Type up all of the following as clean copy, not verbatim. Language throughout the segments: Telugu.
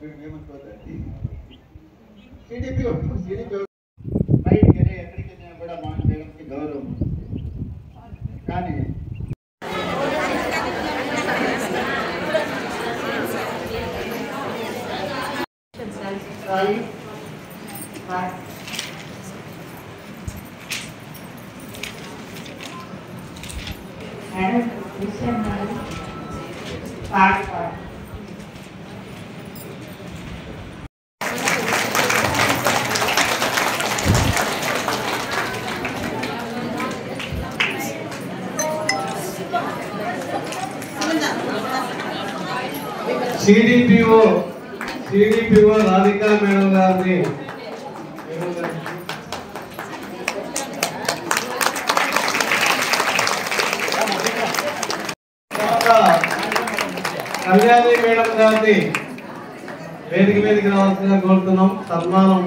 బయటికి ఎక్కడికి వెళ్ళినా కూడా మా మేడంకి గౌరవం. కానీ సిడిపిఓ రాధికా మేడం గారిని కళ్యాణి మేడం గారిని వేదిక మీదకి రావాల్సిందిగా కోరుతున్నాం. సన్మానం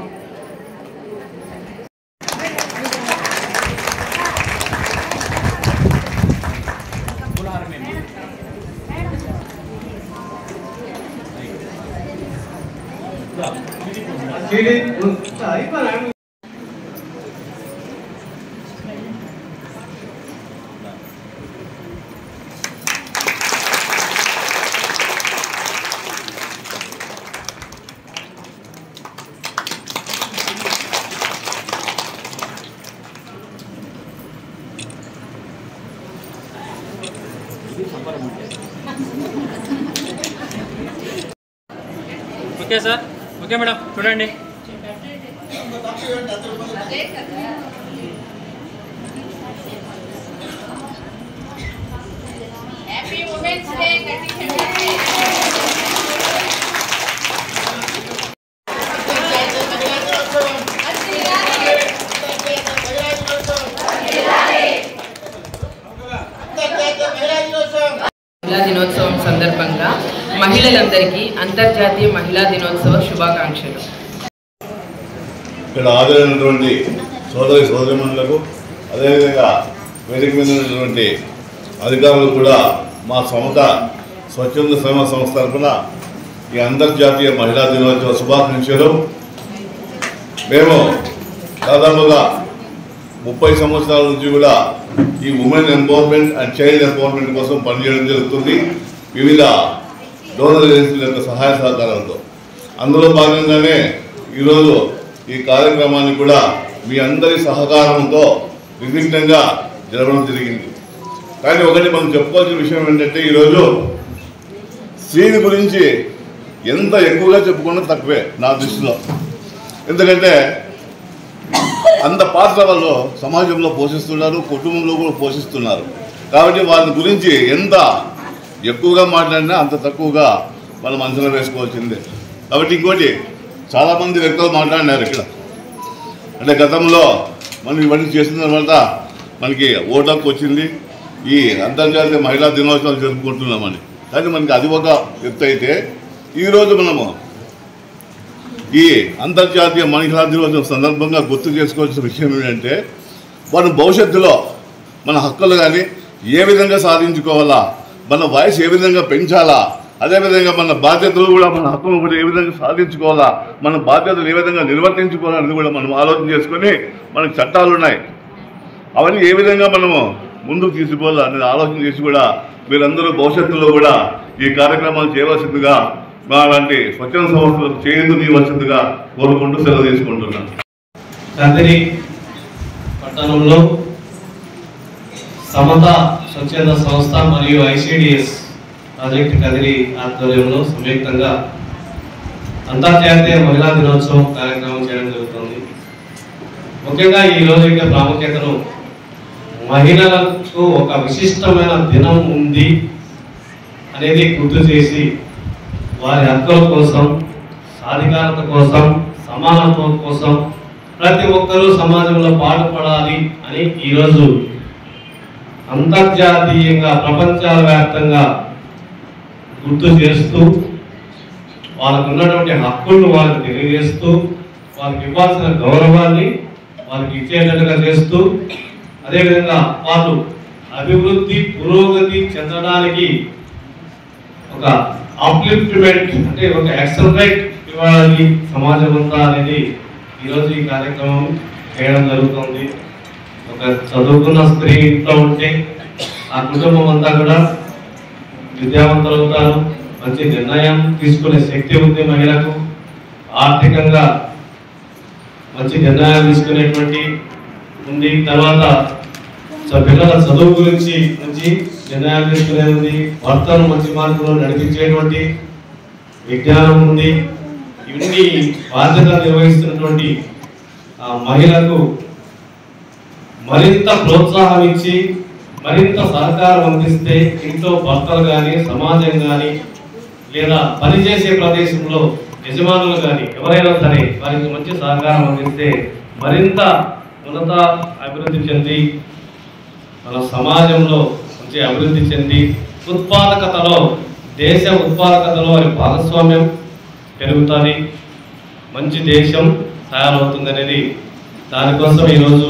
ఓకే సార్, ఓకే మేడం, చూడండి. Happy women's day. మహిళా దినోత్సవం సందర్భంగా మహిళలందరికీ అంతర్జాతీయ మహిళా దినోత్సవ శుభాకాంక్షలు. ఇక్కడ హాజరైనటువంటి సోదరిమణులకు అదేవిధంగా వేదిక మీద ఉన్నటువంటి అధికారులు కూడా మా స్వచ్ఛంద సేవా సంస్థ తరఫున ఈ అంతర్జాతీయ మహిళా దినోత్సవ శుభాకాంక్షలు. మేము దాదాపుగా 30 సంవత్సరాల నుంచి కూడా ఈ women empowerment and child empowerment కోసం పనిచేయడం జరుగుతుంది వివిధ డోనర్ ఏజెన్సీల యొక్క సహాయ సహకారాలతో. అందులో భాగంగానే ఈరోజు ఈ కార్యక్రమాన్ని కూడా మీ అందరి సహకారంతో నిర్విఘ్నంగా జరగడం జరిగింది. కానీ ఒకటి మనం చెప్పుకోవాల్సిన విషయం ఏంటంటే ఈరోజు స్త్రీని గురించి ఎంత ఎక్కువగా చెప్పుకున్నా తక్కువే నా దృష్టిలో. ఎందుకంటే అంత పాత్ర వాళ్ళు సమాజంలో పోషిస్తున్నారు, కుటుంబంలో కూడా పోషిస్తున్నారు. కాబట్టి వాళ్ళ గురించి ఎంత ఎక్కువగా మాట్లాడినా అంత తక్కువగా మనం అంచనా వేసుకోవాల్సిందే. కాబట్టి ఇంకోటి చాలామంది వ్యక్తులు మాట్లాడినారు ఇక్కడ. అంటే గతంలో మనం ఇవన్నీ చేసిన తర్వాత మనకి ఓటాకు వచ్చింది ఈ అంతర్జాతీయ మహిళా దినోత్సవాలు జరుపుకుంటున్నామని. కానీ మనకి అది ఒక ఎత్తు అయితే ఈరోజు మనము ఈ అంతర్జాతీయ మహిళా దినోత్సవం సందర్భంగా గుర్తు చేసుకోవాల్సిన విషయం ఏంటంటే మన భవిష్యత్తులో మన హక్కులు కానీ ఏ విధంగా సాధించుకోవాలా, మన వయసు ఏ విధంగా పెంచాలా, అదేవిధంగా మన బాధ్యతలు కూడా మన హక్కులు కూడా ఏ విధంగా సాధించుకోవాలా, మన బాధ్యతలు ఏ విధంగా నిర్వర్తించుకోవాలనేది కూడా మనం ఆలోచన చేసుకొని మనకు చట్టాలు ఉన్నాయి అవన్నీ ఏ విధంగా మనము ముందుకు తీసుకోవాలా అనేది ఆలోచన చేసి కూడా మీరందరూ భవిష్యత్తులో కూడా ఈ కార్యక్రమాలు చేయవలసిందిగా మా లాంటి స్వచ్ఛంద సంస్థలకు చేయవలసిందిగా కోరుకుంటూ సెలవు తీసుకుంటున్నాను. కదిరి పట్టణంలో సమత స్వచ్ఛంద సంస్థ మరియు ఐసిడిఎస్ ప్రాజెక్ట్ కదిరి ఆధ్వర్యంలో సంయుక్తంగా అంతర్జాతీయ మహిళా దినోత్సవం కార్యక్రమం చేయడం జరుగుతుంది. ముఖ్యంగా ఈ రోజు యొక్క ప్రాముఖ్యతను మహిళలకు ఒక విశిష్టమైన దినం ఉంది అనేది గుర్తు చేసి వారి హక్కుల కోసం, సాధికారత కోసం, సమానత్వం కోసం ప్రతి ఒక్కరూ సమాజంలో పాటుపడాలి అని ఈరోజు అంతర్జాతీయంగా ప్రపంచవ్యాప్తంగా గుర్తు చేస్తూ వాళ్ళకు ఉన్నటువంటి హక్కులను వాళ్ళకి తెలియజేస్తూ వారికి ఇవ్వాల్సిన గౌరవాన్ని వారికి ఇచ్చేటట్టుగా చేస్తూ అదేవిధంగా వాళ్ళు అభివృద్ధి పురోగతి చెందడానికి ఒక అప్లిఫ్ట్మెంట్ అంటే ఒక యాక్సలరేట్ ఇవ్వాలి సమాజం అంతా అనేది ఈరోజు ఈ కార్యక్రమం చేయడం జరుగుతుంది. ఒక చదువుకున్న స్త్రీ ఇంట్లో ఉంటే ఆ కుటుంబం అంతా కూడా విద్యావంతులు అవుతారు. మంచి నిర్ణయం తీసుకునే శక్తి ఉంది మహిళకు. ఆర్థికంగా మంచి నిర్ణయాలు తీసుకునేటువంటి ఉంది. తర్వాత పిల్లల చదువు గురించి మంచి నిర్ణయాలు తీసుకునేది ఉంది. భర్తను మంచి మార్గంలో నడిపించేటువంటి విజ్ఞానం ఉంది. ఇవన్నీ బాధ్యత నిర్వహిస్తున్నటువంటి ఆ మహిళకు మరింత ప్రోత్సాహం ఇచ్చి మరింత సహకారం అందిస్తే ఇంట్లో భర్తలు కానీ సమాజం కానీ లేదా పనిచేసే ప్రదేశంలో యజమానులు కానీ ఎవరైనా సరే వారికి మంచి సహకారం అందిస్తే మరింత ఉన్నత అభివృద్ధి చెంది మన సమాజంలో మంచి అభివృద్ధి చెంది ఉత్పాదకతలో దేశ ఉత్పాదకతలో వారి భాగస్వామ్యం పెరుగుతుంది. మంచి దేశం తయారవుతుంది అనేది దానికోసం ఈరోజు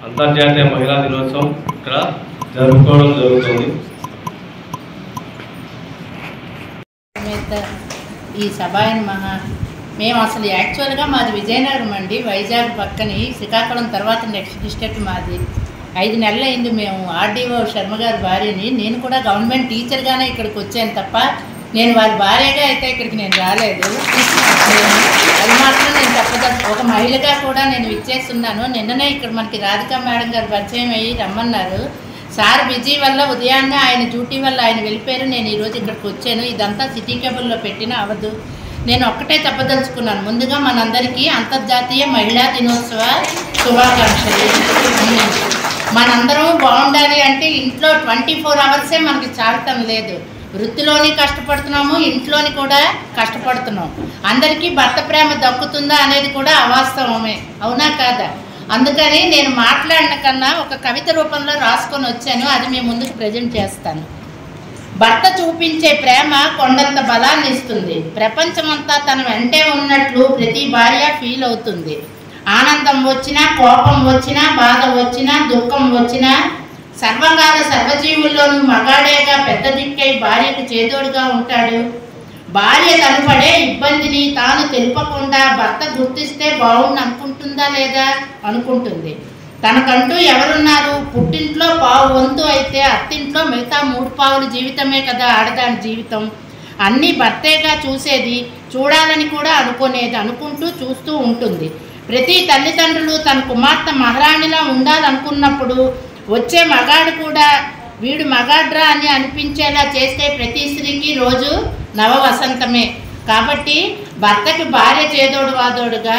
అంతర్జాతీయ మహిళా దినోత్సవం ఇక్కడ జరుపుకోవడం జరుగుతుంది. ఈ సభాయన మహా మేము అసలు యాక్చువల్గా మాది విజయనగరం అండి. వైజాగ్ పక్కని శ్రీకాకుళం తర్వాత నెక్స్ట్ డిస్ట్రిక్ట్ మాది. 5 నెలలు అయింది మేము ఆర్డీఓ శర్మ గారి భార్యని. నేను కూడా గవర్నమెంట్ టీచర్గానే ఇక్కడికి వచ్చాను తప్ప నేను వారి భార్యగా అయితే ఇక్కడికి నేను రాలేదు. అది మాత్రం నేను తప్పదు. ఒక మహిళగా కూడా నేను విచ్చేస్తున్నాను. నిన్ననే ఇక్కడ మనకి రాధికా మేడం గారు పరిచయం అయ్యి రమ్మన్నారు. సార్ బిజీ వల్ల ఉదయాన్నే ఆయన డ్యూటీ వల్ల ఆయన వెళ్ళిపోయారు. నేను ఈరోజు ఇక్కడికి వచ్చాను. ఇదంతా సిటీ కేబుల్లో పెట్టినా అవ్వదు. నేను ఒక్కటే చెప్పదలుచుకున్నాను. ముందుగా మనందరికీ అంతర్జాతీయ మహిళా దినోత్సవ శుభాకాంక్షలు. మనందరం బాగుండాలి అంటే ఇంట్లో 24 అవర్సే మనకి చాలటం లేదు. వృత్తిలోని కష్టపడుతున్నాము, ఇంట్లోని కూడా కష్టపడుతున్నాం. అందరికీ భర్త ప్రేమ దక్కుతుందా అనేది కూడా అవాస్తవమే, అవునా కాదా? అందుకని నేను మాట్లాడిన కన్నా ఒక కవిత రూపంలో రాసుకొని వచ్చాను. అది మీ ముందుకు ప్రజెంట్ చేస్తాను. భర్త చూపించే ప్రేమ కొండంత బలాన్ని ఇస్తుంది. ప్రపంచమంతా తన వెంటే ఉన్నట్లు ప్రతి భార్య ఫీల్ అవుతుంది. ఆనందం వచ్చినా, కోపం వచ్చినా, బాధ వచ్చినా, దుఃఖం వచ్చినా సర్వకాల సర్వజీవుల్లోనూ మగాడేగా పెద్ద దిక్కై భార్యకు చేదోడుగా ఉంటాడు. భార్య తలపడే ఇబ్బందిని తాను తెలుపకుండా భర్త గుర్తిస్తే బాగుండి అనుకుంటుందా లేదా? అనుకుంటుంది. తనకంటూ ఎవరున్నారు? పుట్టింట్లో పావు వంతు అయితే అత్తింట్లో మిగతా 3 పావుల జీవితమే కదా ఆడదాని జీవితం. అన్నీ భర్తేగా చూసేది, చూడాలని కూడా అనుకునేది, అనుకుంటూ చూస్తూ ఉంటుంది. ప్రతి తల్లిదండ్రులు తన కుమార్తె మహారాణిలా ఉండాలనుకున్నప్పుడు వచ్చే మగాడు కూడా వీడు మగాడ్రా అని అనిపించేలా చేస్తే ప్రతి స్త్రీకి రోజు నవ వసంతమే. కాబట్టి భర్తకి భార్య చేదోడు వాదోడుగా,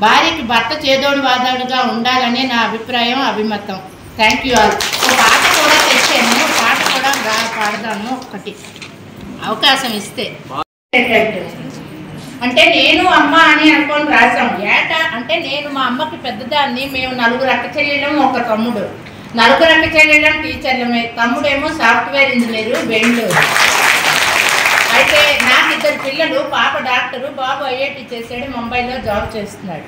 భార్యకి భర్త చేదోడు వాదోడుగా ఉండాలనే నా అభిప్రాయం, అభిమతం. Thank you all. ఒక పాట కూడా తెచ్చాను, పాట కూడా పాడదాము ఒకటి అవకాశం ఇస్తే. అంటే నేను అమ్మ అని అనుకొని రాసాం. ఏట అంటే నేను మా అమ్మకి పెద్దదాన్ని. మేము 4 అక్క చెల్లెళ్ళం, 1 తమ్ముడు. 4 అక్క చెల్లెళ్ళం టీచర్లమే. తమ్ముడేమో సాఫ్ట్వేర్ ఇంజనీరు బెంగళూరు. అయితే నాకు 2 పిల్లలు. పాప డాక్టరు, బాబు ఐఐటి చేసాడు, ముంబైలో జాబ్ చేస్తున్నాడు.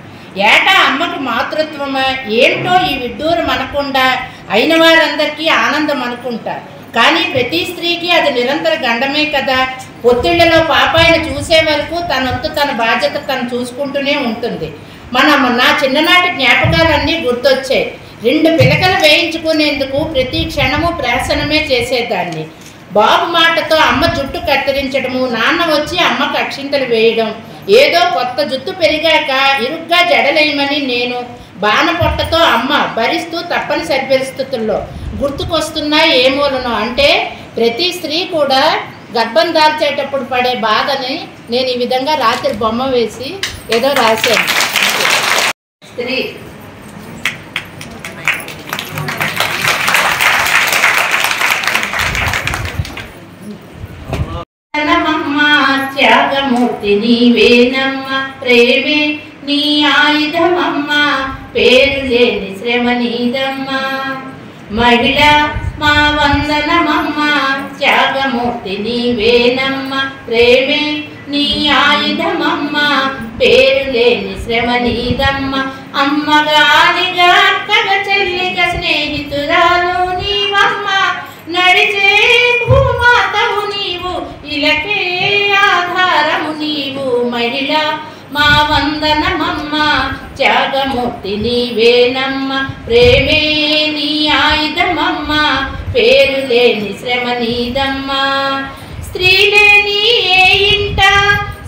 ఏటా అమ్మకి మాతృత్వమా ఏంటో ఈ విడ్డూరం అనకుండా అయిన వారందరికీ ఆనందం అనుకుంటారు. కానీ ప్రతి స్త్రీకి అది నిరంతర గండమే కదా. పొత్తిళ్లలో పాపాయిని చూసే వరకు తనొత్తు తన బాధ్యత తను చూసుకుంటూనే ఉంటుంది. నా చిన్ననాటి జ్ఞాపకాలన్నీ గుర్తొచ్చాయి. 2 పిలకలు వేయించుకునేందుకు ప్రతి క్షణము ప్రాసనమే చేసేదాన్ని. బాబు మాటతో అమ్మ జుట్టు కత్తిరించడము, నాన్న వచ్చి అమ్మకు అక్షింతలు వేయడం, ఏదో కొత్త జుట్టు పెరిగాక ఇరుగ్గా జడలేయమని నేను, బాణపొట్టతో అమ్మ భరిస్తూ తప్పనిసరి పరిస్థితుల్లో గుర్తుకొస్తున్నాయి ఏమోలను. అంటే ప్రతి స్త్రీ కూడా గర్భం దాల్చేటప్పుడు పడే బాధని నేను ఈ విధంగా రాత్రి బొమ్మ వేసి ఏదో రాశాను. స్త్రీ త్యాగమూర్తి నీవేనమ్మ, ప్రేమే నీ ఆయుధమమ్మ, పేరు లేని శ్రమ నీదమ్మ. మహిళ మా వందనమమ్మ, త్యాగమూర్తి నీవేనమ్మ, ప్రేమే నీ ఆయుధమమ్మ, పేరు లేని శ్రమ నీదమ్మ. అమ్మగారిగా అక్కగా చెల్లిగా స్నేహితురాలు నీవమ్మ, నడిచే భూమాతవు నీవు, ఇలకే ఆధారము నీవు. మహిళ మా వందనమమ్మ త్యాగమూర్తి నీవేనమ్మ ప్రేమే నీ ఆయుధమమ్మ పేరు లేని శ్రమ నీదమ్మ స్త్రీలేని ఏ ఇంట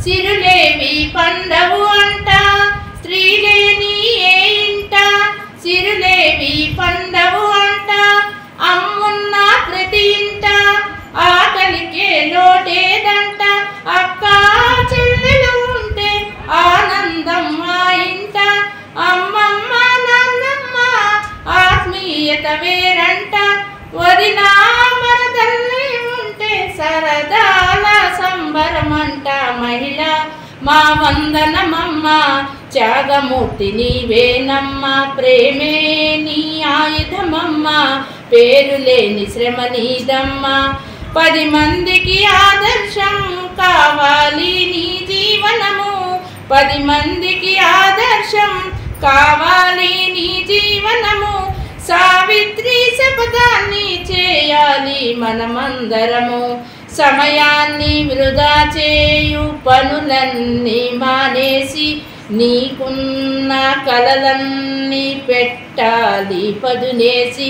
సిరులేవి పండవు అంట స్త్రీలేని ఏ ఇంట సిరులేవి పండవు అంట అమ్మున్న ప్రతి ఇంట ఆకలికే లోటేదంట అక్క చెల్లెలు ఉంటే ఆనందం మా ఇంట అమ్మమ్మ నాన్నమ్మ ఆత్మీయత వేరంట వదినా మరదల్లి ఉంటే సరదాల సంబరమంట మహిళ మా వందనమమ్మ త్యాగమూర్తి నీవేనమ్మ ప్రేమే నీ ఆయుధమమ్మ పేరు లేని శ్రమ నీదమ్మ 10 మందికి ఆదర్శం కావాలి నీ జీవనము 10 మందికి ఆదర్శం కావాలి నీ జీవనము సావిత్రి శపథాన్ని చేయాలి మనమందరము సమయాన్ని వృధా చేయు పనులన్నీ మానేసి నీకున్న కలలన్నీ పెట్టాలి పదునేసి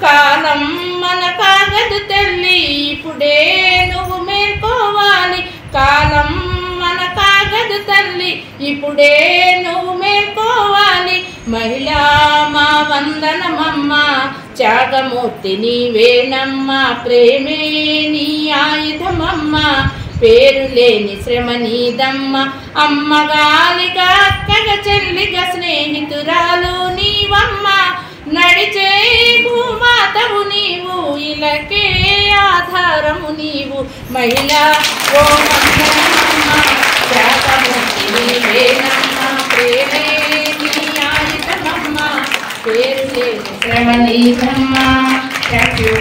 కాలం మన కాగదు తల్లి ఇప్పుడే నువ్వు మేల్కోవాలి కాలం మన కాగదు తల్లి ఇప్పుడే నువ్వు మేల్కోవాలి మహిళా మా వందనమమ్మ త్యాగమూర్తి నీవేనమ్మ ప్రేమే నీ ఆయుధమమ్మ పేరు లేని శ్రమ నీదమ్మ అమ్మగాలిగా అక్కగా చెల్లిగా స్నేహితురాలు నీవమ్మ నడిచే భూమాతవు నీవు ఇలకే ఆధారము నీవు మహిళా ఓ వందనమ్మ త్యాగమూర్తి నీవేనమ్మ ప్రేమే నీ ఆయుధమమ్మ పేరు లేని శ్రమ నీదమ్మ థ్యాంక్ యూ